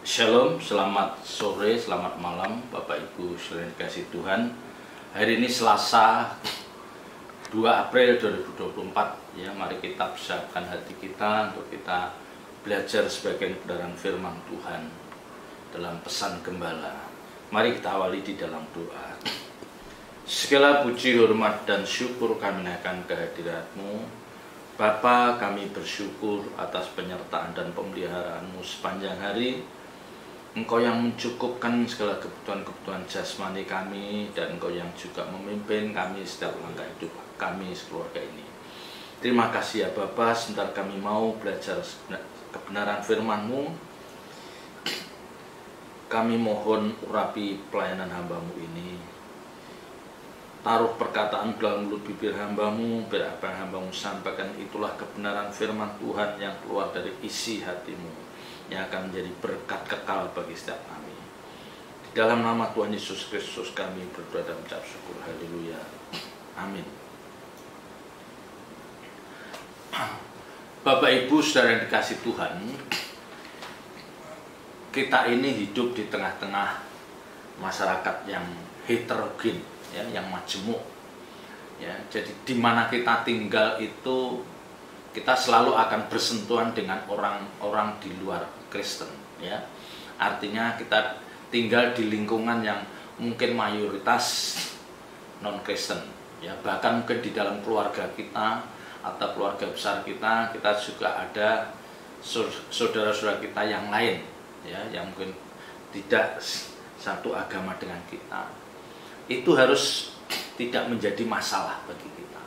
Shalom, selamat sore, selamat malam Bapak Ibu sekalian dikasih Tuhan. Hari ini Selasa 2 April 2024 ya, mari kita persiapkan hati kita untuk kita belajar sebagian kebenaran firman Tuhan dalam pesan gembala. Mari kita awali di dalam doa. Segala puji, hormat, dan syukur kami naikkan kehadirat-Mu. Bapa, kami bersyukur atas penyertaan dan pemeliharaan-Mu sepanjang hari. Engkau yang mencukupkan segala kebutuhan-kebutuhan jasmani kami, dan Engkau yang juga memimpin kami setiap langkah hidup kami sekeluarga ini. Terima kasih ya Bapa, sebentar kami mau belajar kebenaran firman-Mu. Kami mohon urapi pelayanan hamba-Mu ini. Taruh perkataan dalam mulut bibir hamba-Mu, biar apa yang hamba-Mu sampaikan itulah kebenaran firman Tuhan yang keluar dari isi hati-Mu, yang akan menjadi berkat kekal bagi setiap kami. Di dalam nama Tuhan Yesus Kristus kami berdoa dan mengucap syukur. Haleluya. Amin. Bapak Ibu saudara yang dikasih Tuhan, kita ini hidup di tengah-tengah masyarakat yang heterogen, ya, yang majemuk. Ya, jadi di mana kita tinggal itu kita selalu akan bersentuhan dengan orang-orang di luar Kristen, ya. Artinya kita tinggal di lingkungan yang mungkin mayoritas non-Kristen, ya. Bahkan mungkin di dalam keluarga kita atau keluarga besar kita juga ada saudara-saudara kita yang lain, ya, yang mungkin tidak satu agama dengan kita. Itu harus tidak menjadi masalah bagi kita.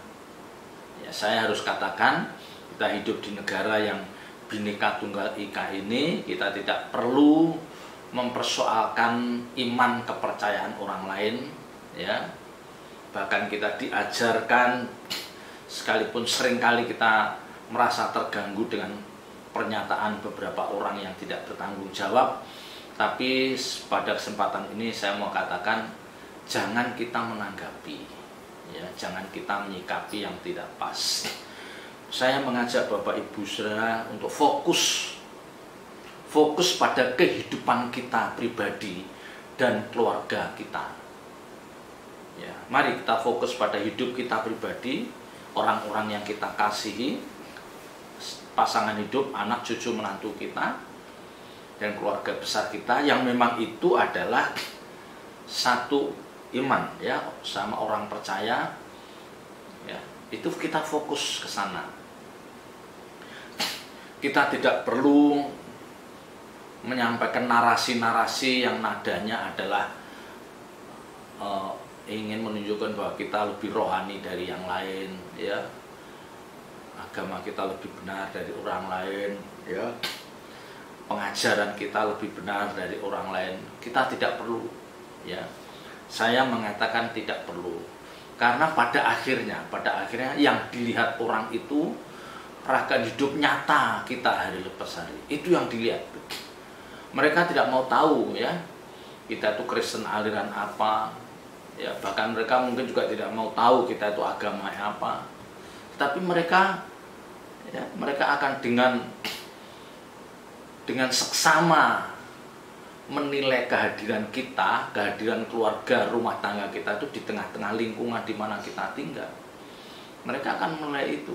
Ya, saya harus katakan, kita hidup di negara yang Bhinneka Tunggal Ika ini, kita tidak perlu mempersoalkan iman kepercayaan orang lain, ya. Bahkan kita diajarkan, sekalipun seringkali kita merasa terganggu dengan pernyataan beberapa orang yang tidak bertanggung jawab, tapi pada kesempatan ini saya mau katakan, jangan kita menanggapi, ya, jangan kita menyikapi yang tidak pas. Saya mengajak Bapak Ibu Saudara untuk fokus pada kehidupan kita pribadi dan keluarga kita. Ya, mari kita fokus pada hidup kita pribadi, orang-orang yang kita kasihi, pasangan hidup, anak cucu menantu kita, dan keluarga besar kita yang memang itu adalah satu iman, ya, sama orang percaya, ya, itu kita fokus ke sana. Kita tidak perlu menyampaikan narasi-narasi yang nadanya adalah ingin menunjukkan bahwa kita lebih rohani dari yang lain, ya, agama kita lebih benar dari orang lain, ya, pengajaran kita lebih benar dari orang lain. Kita tidak perlu, ya. Saya mengatakan tidak perlu, karena pada akhirnya yang dilihat orang itu ragam hidup nyata kita hari lepas hari, itu yang dilihat. Mereka tidak mau tahu, ya, kita itu Kristen aliran apa, ya, bahkan mereka mungkin juga tidak mau tahu kita itu agama apa. Tapi mereka, ya, mereka akan dengan seksama menilai kehadiran kita, kehadiran keluarga, rumah tangga kita itu di tengah-tengah lingkungan di mana kita tinggal. Mereka akan menilai itu,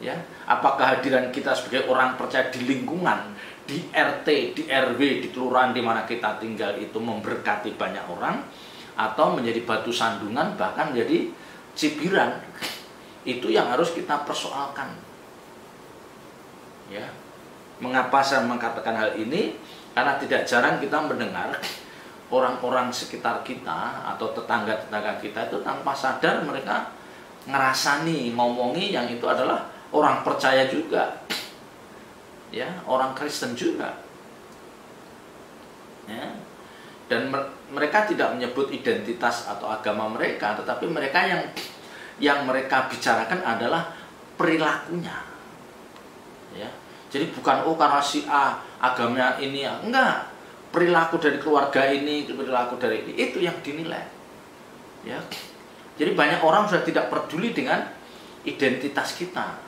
ya, apakah kehadiran kita sebagai orang percaya di lingkungan, di RT, di RW, di kelurahan di mana kita tinggal itu memberkati banyak orang, atau menjadi batu sandungan, bahkan menjadi cibiran. Itu yang harus kita persoalkan, ya. Mengapa saya mengatakan hal ini? Karena tidak jarang kita mendengar orang-orang sekitar kita atau tetangga-tetangga kita itu tanpa sadar mereka ngerasani, ngomongi yang itu adalah orang percaya juga, ya, orang Kristen juga, ya. Dan mereka tidak menyebut identitas atau agama mereka, tetapi mereka yang mereka bicarakan adalah perilakunya, ya. Jadi bukan karena si A agamanya ini, enggak, perilaku dari keluarga ini, perilaku dari ini, itu yang dinilai, ya. Jadi banyak orang sudah tidak peduli dengan identitas kita.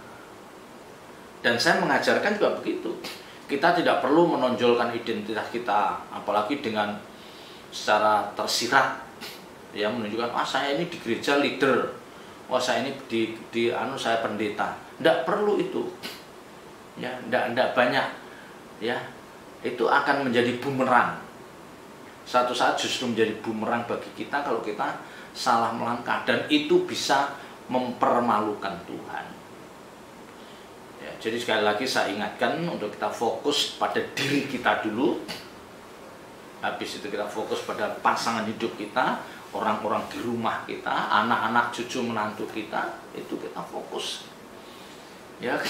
Dan saya mengajarkan juga begitu. kita tidak perlu menonjolkan identitas kita, apalagi dengan secara tersirat, ya, menunjukkan, saya ini di gereja leader, saya ini di saya pendeta. Tidak perlu itu, ya, tidak banyak, ya, itu akan menjadi bumerang. Suatu saat justru menjadi bumerang bagi kita kalau kita salah melangkah, dan itu bisa mempermalukan Tuhan. Ya, jadi sekali lagi saya ingatkan untuk kita fokus pada diri kita dulu. Habis itu kita fokus pada pasangan hidup kita, orang-orang di rumah kita, anak-anak, cucu, menantu kita, itu kita fokus. Ya,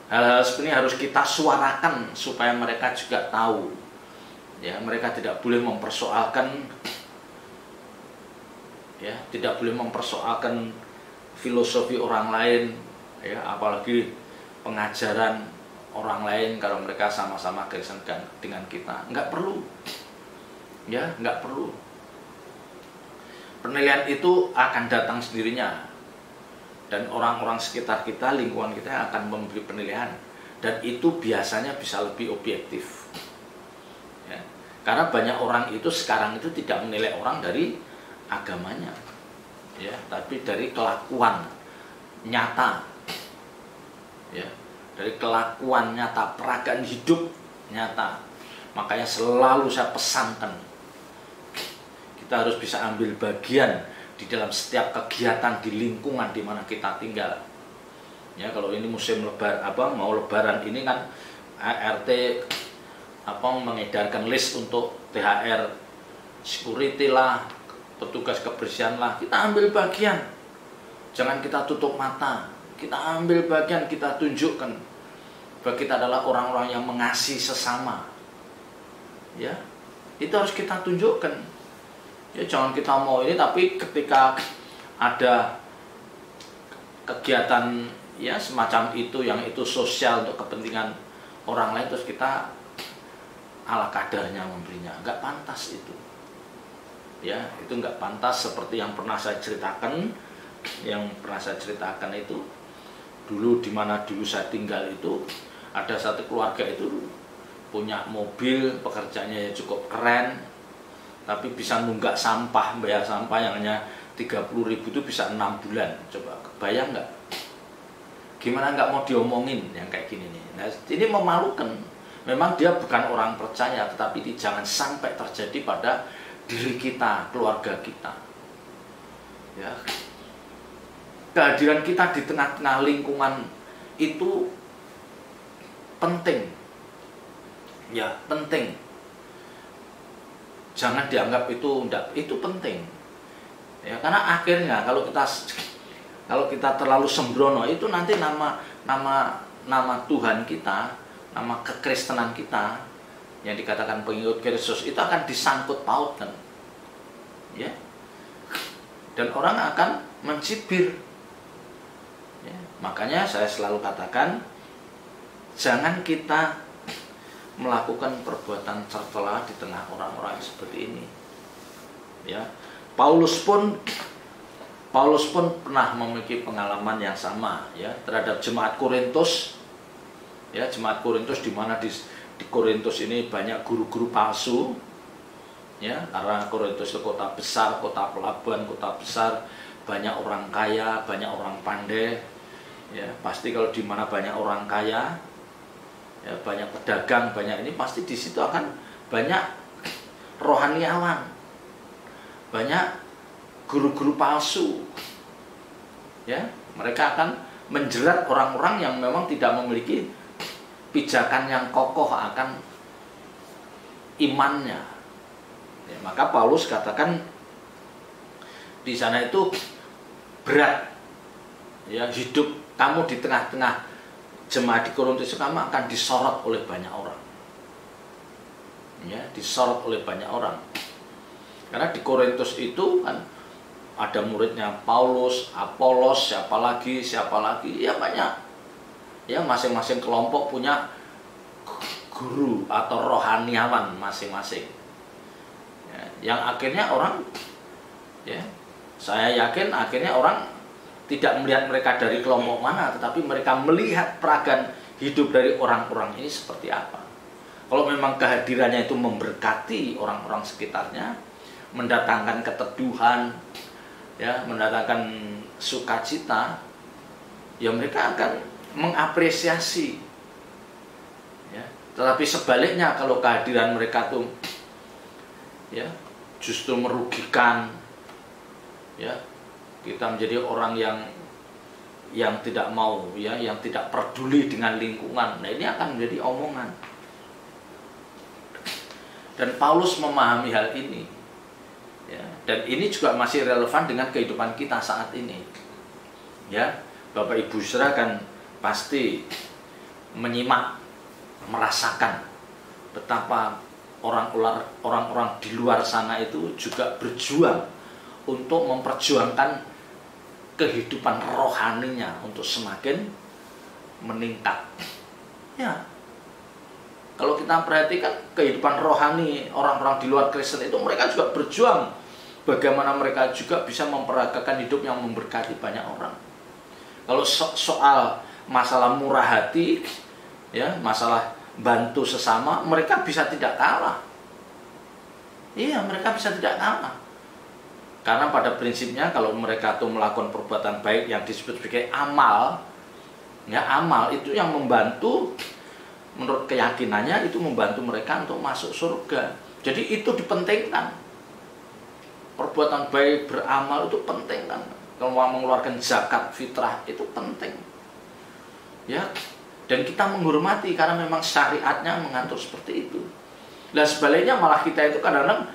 hal-hal seperti ini harus kita suarakan supaya mereka juga tahu. Ya, mereka tidak boleh mempersoalkan, ya, tidak boleh mempersoalkan filosofi orang lain, ya, apalagi pengajaran orang lain kalau mereka sama-sama Kristen dengan kita. Nggak perlu, ya, nggak perlu. Penilaian itu akan datang sendirinya, dan orang-orang sekitar kita, lingkungan kita akan memberi penilaian, dan itu biasanya bisa lebih objektif. Ya, karena banyak orang itu sekarang itu tidak menilai orang dari agamanya, ya, tapi dari kelakuan nyata, ya, dari kelakuan nyata, peragaan hidup nyata. Makanya selalu saya pesankan, kita harus bisa ambil bagian di dalam setiap kegiatan di lingkungan di mana kita tinggal. Ya, kalau ini musim mau lebaran ini kan RT mengedarkan list untuk THR security lah, petugas kebersihan lah, kita ambil bagian. Jangan kita tutup mata, kita ambil bagian, kita tunjukkan bahwa kita adalah orang-orang yang mengasihi sesama. Ya, itu harus kita tunjukkan. Ya, jangan kita mau ini tapi ketika ada kegiatan ya semacam itu yang itu sosial untuk kepentingan orang lain, terus kita ala kadarnya memberinya, nggak pantas itu. Ya, itu nggak pantas. Seperti yang pernah saya ceritakan, itu dulu di mana dulu saya tinggal itu ada satu keluarga itu punya mobil, pekerjaannya cukup keren, tapi bisa nunggak sampah, bayar sampah yang hanya 30.000 itu bisa 6 bulan. Coba kebayang nggak? Gimana nggak mau diomongin yang kayak gini nih? Nah, ini memalukan. Memang dia bukan orang percaya, tetapi jangan sampai terjadi pada diri kita, keluarga kita. Ya, kehadiran kita di tengah-tengah lingkungan itu penting. Ya, penting. Jangan dianggap itu enggak, itu penting. Ya, karena akhirnya kalau kita terlalu sembrono, itu nanti nama Tuhan kita, nama kekristenan kita yang dikatakan pengikut Kristus itu akan disangkut pautkan. Ya. Dan orang akan mencibir. Ya, makanya saya selalu katakan, jangan kita melakukan perbuatan tercela di tengah orang-orang seperti ini. Ya, Paulus pun pernah memiliki pengalaman yang sama, ya, terhadap jemaat Korintus. Ya, jemaat Korintus di mana di Korintus ini banyak guru-guru palsu. Ya, karena Korintus itu kota besar, kota pelabuhan, kota besar, banyak orang kaya, banyak orang pandai. Ya, pasti kalau di mana banyak orang kaya, ya, banyak pedagang, banyak ini, pasti di situ akan banyak rohaniawan, banyak guru-guru palsu. Ya, mereka akan menjerat orang-orang yang memang tidak memiliki pijakan yang kokoh akan imannya. Ya, maka Paulus katakan di sana itu berat. Ya, hidup kamu di tengah-tengah jemaat di Korintus, kamu akan disorot oleh banyak orang. Ya, disorot oleh banyak orang. Karena di Korintus itu kan ada muridnya Paulus, Apolos, siapa lagi, ya banyak. Ya, masing-masing kelompok punya guru atau rohaniawan masing-masing. Ya, yang akhirnya orang, ya, saya yakin akhirnya orang tidak melihat mereka dari kelompok mana, tetapi mereka melihat peragaan hidup dari orang-orang ini seperti apa. Kalau memang kehadirannya itu memberkati orang-orang sekitarnya, mendatangkan keteduhan, ya, mendatangkan sukacita, ya mereka akan mengapresiasi. Ya. Tetapi sebaliknya kalau kehadiran mereka tuh ya justru merugikan, ya, kita menjadi orang yang tidak mau, ya, yang tidak peduli dengan lingkungan. Nah, ini akan menjadi omongan. Dan Paulus memahami hal ini, ya, dan ini juga masih relevan dengan kehidupan kita saat ini, ya. Bapak Ibu Saudara kan pasti menyimak, merasakan betapa orang-orang di luar sana itu juga berjuang untuk memperjuangkan kehidupan rohaninya untuk semakin meningkat. Ya, kalau kita perhatikan kehidupan rohani orang-orang di luar Kristen itu, mereka juga berjuang bagaimana mereka juga bisa memperagakan hidup yang memberkati banyak orang. Kalau soal masalah murah hati, ya, masalah bantu sesama, mereka bisa tidak kalah. Iya, mereka bisa tidak kalah. Karena pada prinsipnya kalau mereka tuh melakukan perbuatan baik yang disebut sebagai amal, ya, amal itu yang membantu, menurut keyakinannya itu membantu mereka untuk masuk surga. Jadi itu dipentingkan. Perbuatan baik, beramal itu penting kan. Kalau mau mengeluarkan zakat fitrah itu penting, ya, dan kita menghormati karena memang syariatnya mengatur seperti itu. Dan sebaliknya malah kita itu kadang-kadang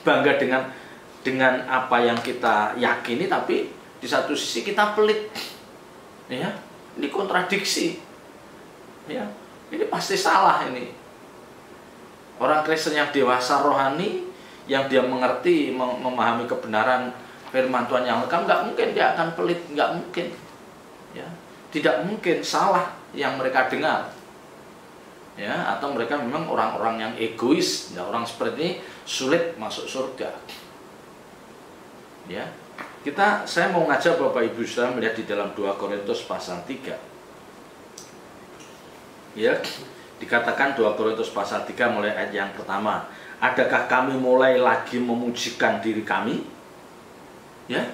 bangga dengan apa yang kita yakini, tapi di satu sisi kita pelit, ya, ini kontradiksi, ya, ini pasti salah ini. Orang Kristen yang dewasa rohani, yang dia mengerti, memahami kebenaran firman Tuhan yang lengkap, nggak mungkin dia akan pelit, nggak mungkin, ya, tidak mungkin salah yang mereka dengar, ya, atau mereka memang orang-orang yang egois, ya, orang seperti ini sulit masuk surga, ya. Saya mau ngajak Bapak Ibu Saudara melihat di dalam 2 Korintus pasal 3, ya, dikatakan 2 Korintus pasal 3 mulai ayat yang pertama, adakah kami mulai lagi memujikan diri kami? Ya,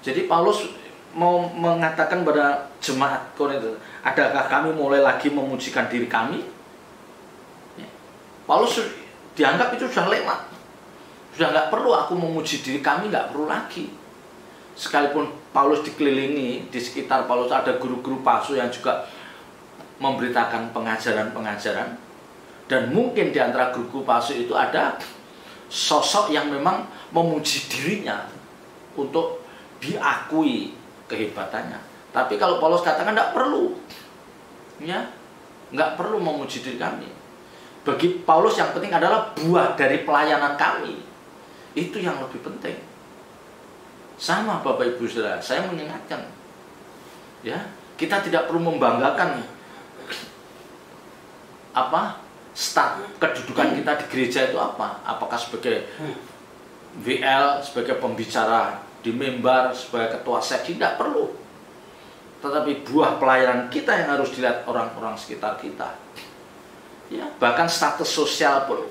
jadi Paulus mau mengatakan pada jemaat Korintus, adakah kami mulai lagi memujikan diri kami? Ya. Paulus dianggap itu sudah lewat, sudah nggak perlu aku memuji diri kami, nggak perlu lagi. Sekalipun Paulus dikelilingi, di sekitar Paulus ada guru-guru palsu yang juga memberitakan pengajaran-pengajaran, dan mungkin di antara guru-guru palsu itu ada sosok yang memang memuji dirinya untuk diakui kehebatannya. Tapi kalau Paulus katakan tidak perlu, ya, nggak perlu memuji diri kami. Bagi Paulus yang penting adalah buah dari pelayanan kami, itu yang lebih penting. Sama Bapak Ibu Saudara, saya mengingatkan, ya, kita tidak perlu membanggakan apa kedudukan kita di gereja itu apa. Apakah sebagai WL, sebagai pembicara di mimbar, sebagai ketua seksi, tidak perlu. Tetapi buah pelayanan kita yang harus dilihat orang-orang sekitar kita, ya, bahkan status sosial pun,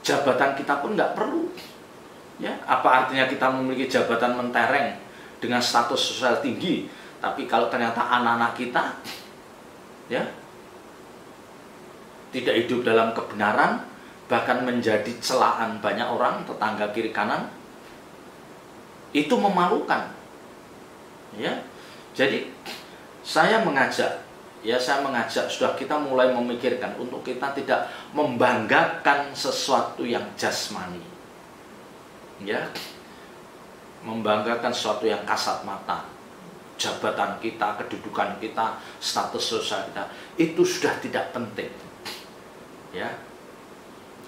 jabatan kita pun nggak perlu, ya. Apa artinya kita memiliki jabatan mentereng dengan status sosial tinggi, tapi kalau ternyata anak-anak kita, ya, tidak hidup dalam kebenaran, bahkan menjadi celaan banyak orang, tetangga kiri kanan, itu memalukan, ya. Jadi saya mengajak sudah kita mulai memikirkan untuk kita tidak membanggakan sesuatu yang jasmani, ya, membanggakan sesuatu yang kasat mata, jabatan kita, kedudukan kita, status sosial kita, itu sudah tidak penting, ya.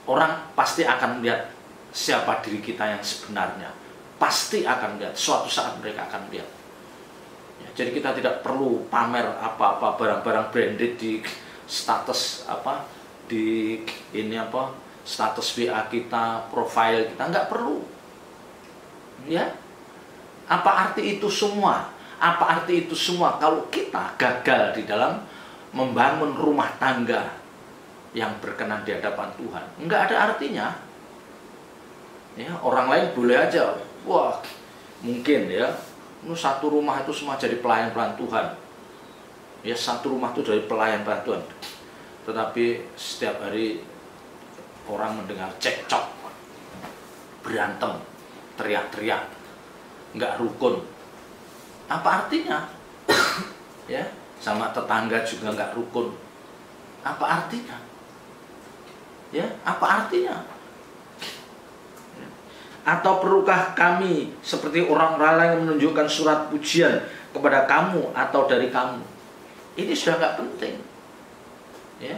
Orang pasti akan melihat siapa diri kita yang sebenarnya. Pasti akan lihat, suatu saat mereka akan lihat, ya, jadi kita tidak perlu pamer apa-apa barang-barang branded di status di status WA kita, profile kita, nggak perlu, ya. Apa arti itu semua? Apa arti itu semua kalau kita gagal di dalam membangun rumah tangga, yang berkenan di hadapan Tuhan. Enggak ada artinya. Ya, orang lain boleh aja, wah mungkin ya, satu rumah itu semua jadi pelayan-pelayan Tuhan. Ya, satu rumah itu dari pelayan-pelayan Tuhan. Tetapi setiap hari orang mendengar cekcok, berantem, teriak-teriak, nggak rukun. Apa artinya? Ya, sama tetangga juga nggak rukun. Apa artinya? Ya, apa artinya? Atau perlukah kami seperti orang-orang lain yang menunjukkan surat pujian kepada kamu atau dari kamu? Ini sudah nggak penting. Ya,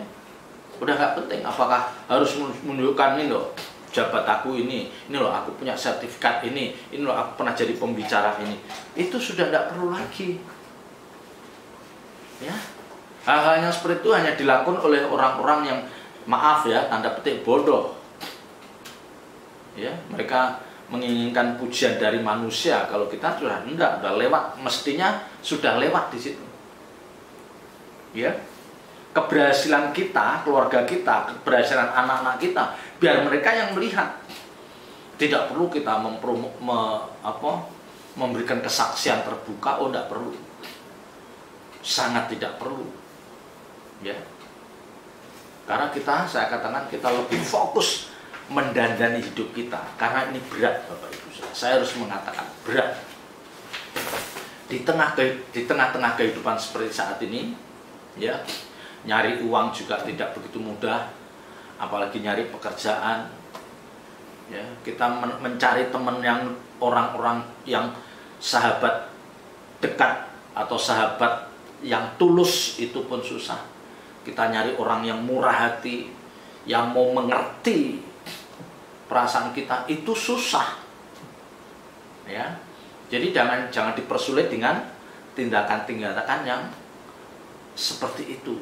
udah nggak penting. Apakah harus menunjukkan ini loh, jabat aku ini loh aku punya sertifikat ini loh aku pernah jadi pembicara ini. Itu sudah nggak perlu lagi. Ya, hal-hal yang seperti itu hanya dilakukan oleh orang-orang yang, maaf ya, tanda petik bodoh. Ya, mereka menginginkan pujian dari manusia. Kalau kita sudah enggak, udah lewat, mestinya sudah lewat di situ. Ya, keberhasilan kita, keluarga kita, keberhasilan anak-anak kita, biar mereka yang melihat. Tidak perlu kita memberikan kesaksian terbuka. Oh, enggak perlu, sangat tidak perlu. Ya, karena saya katakan kita lebih fokus mendandani hidup kita, karena ini berat, Bapak Ibu. Saya harus mengatakan berat. Di tengah-tengah kehidupan seperti saat ini, ya, nyari uang juga tidak begitu mudah, apalagi nyari pekerjaan. Ya, kita mencari teman yang orang-orang yang sahabat dekat atau sahabat yang tulus itu pun susah. Kita nyari orang yang murah hati, yang mau mengerti perasaan kita, itu susah. Ya, jadi jangan dipersulit dengan tindakan-tindakan yang seperti itu.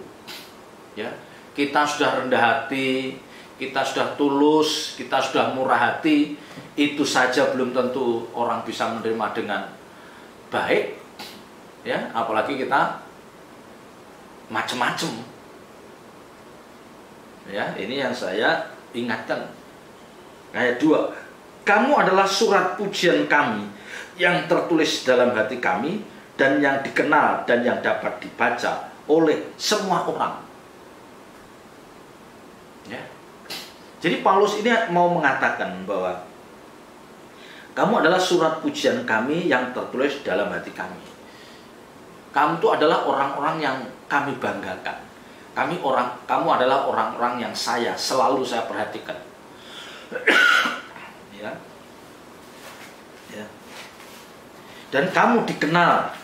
Ya, kita sudah rendah hati, kita sudah tulus, kita sudah murah hati, itu saja belum tentu orang bisa menerima dengan baik. Ya, apalagi kita macem-macem. Ya, ini yang saya ingatkan. Ayat 2, kamu adalah surat pujian kami yang tertulis dalam hati kami dan yang dikenal dan yang dapat dibaca oleh semua orang. Ya. Jadi Paulus ini mau mengatakan bahwa kamu adalah surat pujian kami yang tertulis dalam hati kami. Kamu itu adalah orang-orang yang kami banggakan. Kamu adalah orang-orang yang selalu saya perhatikan. Ya. Ya. Dan kamu dikenal,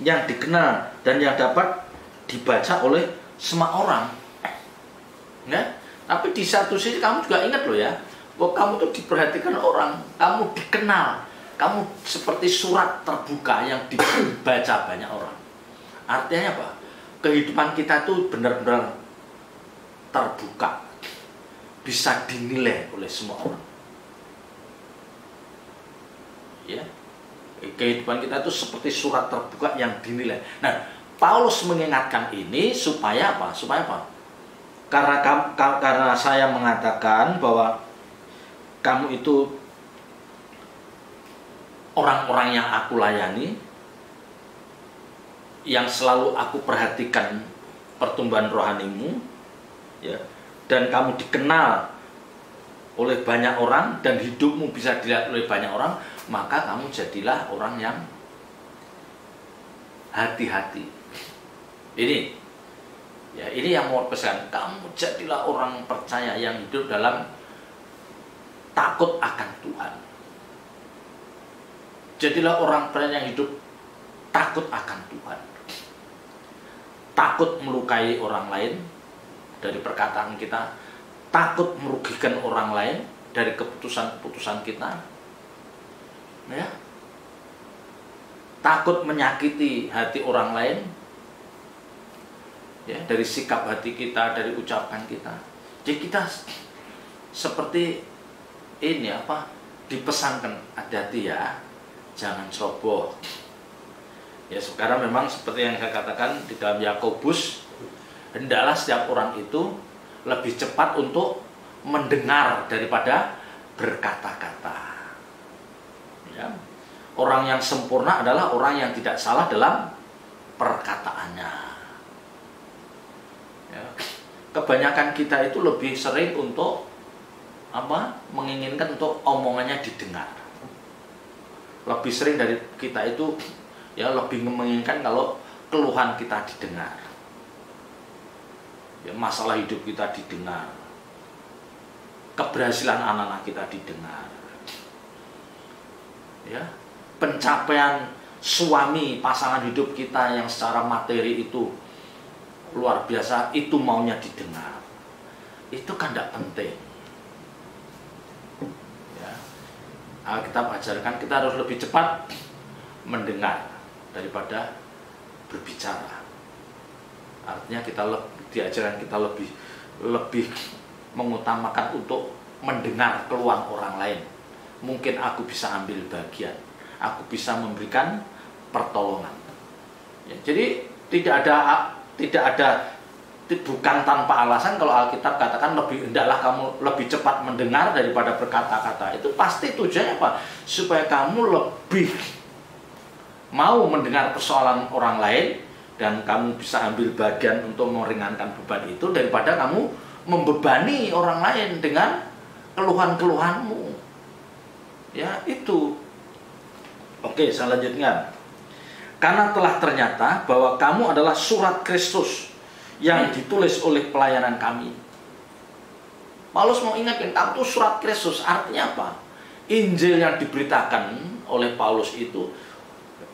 yang dikenal dan yang dapat dibaca oleh semua orang. Ya. Tapi di satu sisi kamu juga ingat loh ya, bahwa kamu tuh diperhatikan orang, kamu dikenal, kamu seperti surat terbuka yang dibaca banyak orang. Artinya apa? Kehidupan kita tuh benar-benar terbuka, bisa dinilai oleh semua orang. Ya, kehidupan kita itu seperti surat terbuka yang dinilai. Nah, Paulus mengingatkan ini supaya apa? Supaya apa? Karena saya mengatakan bahwa kamu itu orang-orang yang aku layani, yang selalu aku perhatikan pertumbuhan rohanimu, ya, dan kamu dikenal oleh banyak orang dan hidupmu bisa dilihat oleh banyak orang, maka kamu jadilah orang yang hati-hati. Ini yang mau pesan, kamu jadilah orang percaya yang hidup dalam takut akan Tuhan. Jadilah orang percaya yang hidup takut akan Tuhan. Takut melukai orang lain dari perkataan kita, takut merugikan orang lain dari keputusan-keputusan kita, ya, takut menyakiti hati orang lain, ya, dari sikap hati kita, dari ucapan kita. Jadi kita seperti ini dipesankan, hati-hati ya, jangan ceroboh. Ya, sekarang memang seperti yang saya katakan di dalam Yakobus, hendaklah setiap orang itu lebih cepat untuk mendengar daripada berkata-kata. Ya. Orang yang sempurna adalah orang yang tidak salah dalam perkataannya. Ya. Kebanyakan kita itu lebih sering untuk menginginkan untuk omongannya didengar. Lebih sering dari kita itu ya lebih menginginkan kalau keluhan kita didengar. Ya, masalah hidup kita didengar. Keberhasilan anak-anak kita didengar. Ya, pencapaian suami pasangan hidup kita yang secara materi itu luar biasa, itu maunya didengar. Itu kan tidak penting. Ya. Alkitab ajarkan kita harus lebih cepat mendengar daripada berbicara. Artinya kita diajarkan kita lebih mengutamakan untuk mendengar keluhan orang lain. Mungkin aku bisa ambil bagian, aku bisa memberikan pertolongan. Ya, jadi bukan tanpa alasan kalau Alkitab katakan hendaklah kamu lebih cepat mendengar daripada berkata-kata. Itu pasti tujuannya apa? Supaya kamu lebih mau mendengar persoalan orang lain dan kamu bisa ambil bagian untuk meringankan beban itu daripada kamu membebani orang lain dengan keluhan-keluhanmu. Ya, itu. Oke, saya lanjutkan. Karena telah ternyata bahwa kamu adalah surat Kristus yang ditulis oleh pelayanan kami. Paulus mau ingatkan, kamu itu surat Kristus. Artinya apa? Injil yang diberitakan oleh Paulus itu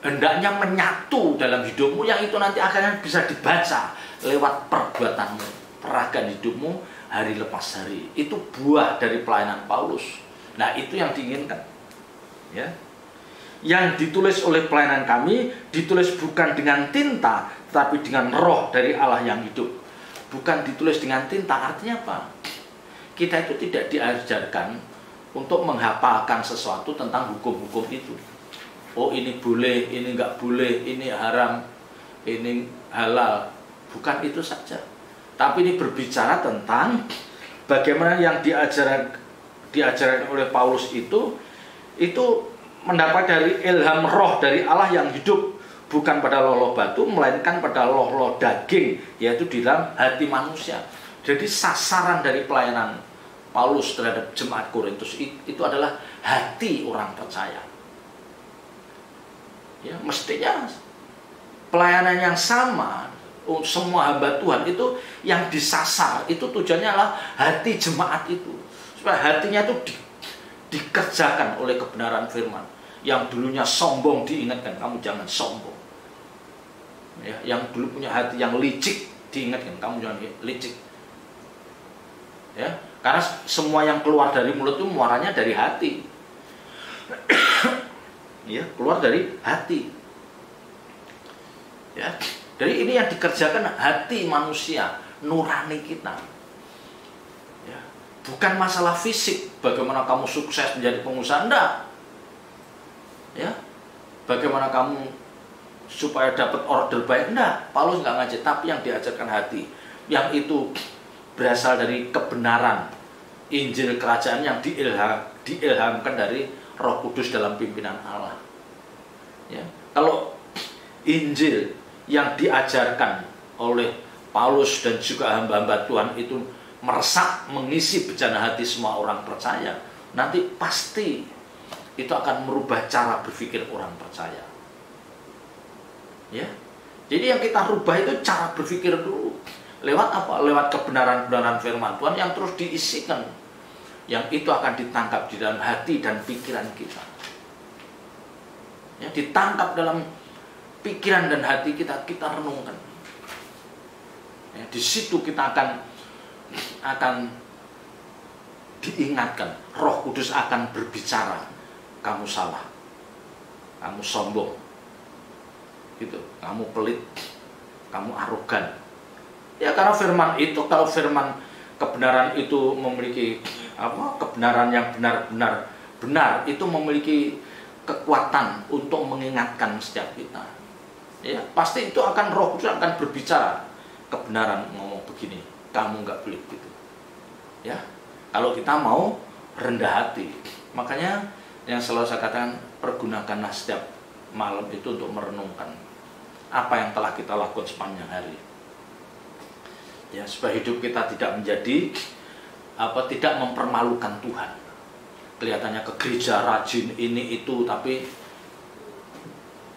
hendaknya menyatu dalam hidupmu, yang itu nanti akhirnya bisa dibaca lewat perbuatanmu, peragaan hidupmu hari lepas hari. Itu buah dari pelayanan Paulus. Nah, itu yang diinginkan. Ya. Yang ditulis oleh pelayanan kami, ditulis bukan dengan tinta, tetapi dengan roh dari Allah yang hidup. Bukan ditulis dengan tinta, artinya apa? Kita itu tidak diajarkan untuk menghafalkan sesuatu tentang hukum-hukum itu. Oh, ini boleh, ini nggak boleh, ini haram, ini halal. Bukan itu saja. Tapi ini berbicara tentang bagaimana yang diajarkan oleh Paulus itu mendapat dari ilham roh dari Allah yang hidup, bukan pada loh batu, melainkan pada loh daging, yaitu di dalam hati manusia. Jadi sasaran dari pelayanan Paulus terhadap jemaat Korintus itu adalah hati orang percaya. Ya, mestinya pelayanan yang sama semua hamba Tuhan itu yang disasar itu tujuannya adalah hati jemaat itu, supaya hatinya itu dikerjakan oleh kebenaran firman. Yang dulunya sombong diingatkan, kamu jangan sombong. Ya, yang dulu punya hati yang licik diingatkan, kamu jangan licik. Ya, karena semua yang keluar dari mulut itu muaranya dari hati. Ya, keluar dari hati. Ya, jadi ini yang dikerjakan hati manusia, nurani kita. Ya, bukan masalah fisik, bagaimana kamu sukses menjadi pengusaha, enggak. Ya, bagaimana kamu supaya dapat order baik, enggak. Paulus enggak ngajar, tapi yang diajarkan hati, yang itu berasal dari kebenaran Injil kerajaan yang diilhamkan dari Roh Kudus dalam pimpinan Allah. Ya, kalau Injil yang diajarkan oleh Paulus dan juga hamba-hamba Tuhan itu meresap mengisi bejana hati semua orang percaya, nanti pasti itu akan merubah cara berpikir orang percaya. Ya, jadi yang kita rubah itu cara berpikir dulu. Lewat apa? Lewat kebenaran-kebenaran firman Tuhan yang terus diisikan, yang itu akan ditangkap di dalam hati dan pikiran kita. Ya, ditangkap dalam pikiran dan hati kita, kita renungkan. Ya, di situ kita akan diingatkan, Roh Kudus akan berbicara, kamu salah, kamu sombong, gitu, kamu pelit, kamu arogan. Ya, karena firman itu, kalau firman kebenaran itu memiliki kebenaran yang benar-benar benar, itu memiliki kekuatan untuk mengingatkan setiap kita. Ya, pasti itu akan Roh Kudus akan berbicara kebenaran, ngomong begini, kamu nggak boleh gitu. Ya, kalau kita mau rendah hati. Makanya yang selalu saya katakan, pergunakanlah setiap malam itu untuk merenungkan apa yang telah kita lakukan sepanjang hari. Ya, supaya hidup kita tidak menjadi tidak mempermalukan Tuhan. Kelihatannya ke gereja rajin ini itu, tapi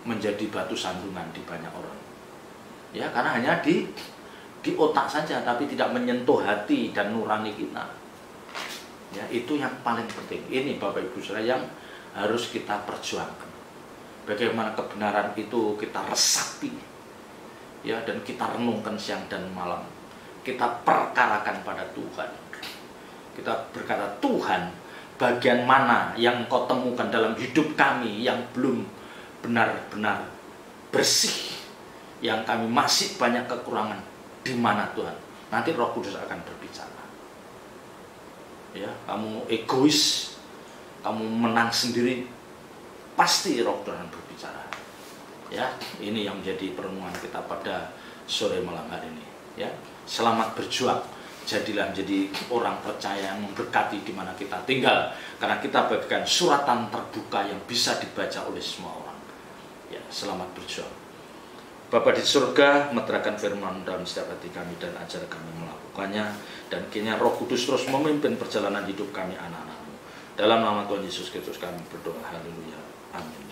menjadi batu sandungan di banyak orang. Ya, karena hanya di otak saja, tapi tidak menyentuh hati dan nurani kita. Ya, itu yang paling penting. Ini Bapak Ibu Saudara yang harus kita perjuangkan. Bagaimana kebenaran itu kita resapi, ya, dan kita renungkan siang dan malam. Kita perkarakan pada Tuhan. Kita berkata, Tuhan, bagian mana yang Kau temukan dalam hidup kami yang belum benar-benar bersih, yang kami masih banyak kekurangan, di mana Tuhan? Nanti Roh Kudus akan berbicara. Ya, kamu egois, kamu menang sendiri, pasti Roh Tuhan berbicara. Ya, ini yang menjadi perenungan kita pada sore malam hari ini. Ya, selamat berjuang. Jadilah menjadi orang percaya yang memberkati di mana kita tinggal, karena kita bagikan suratan terbuka yang bisa dibaca oleh semua orang. Ya, selamat berjuang. Bapa di surga, meterangkan firman dalam setiap hati kami dan ajar kami melakukannya, dan kiranya Roh Kudus terus memimpin perjalanan hidup kami anak-anak-Mu. Dalam nama Tuhan Yesus Kristus kami berdoa, haleluya, amin.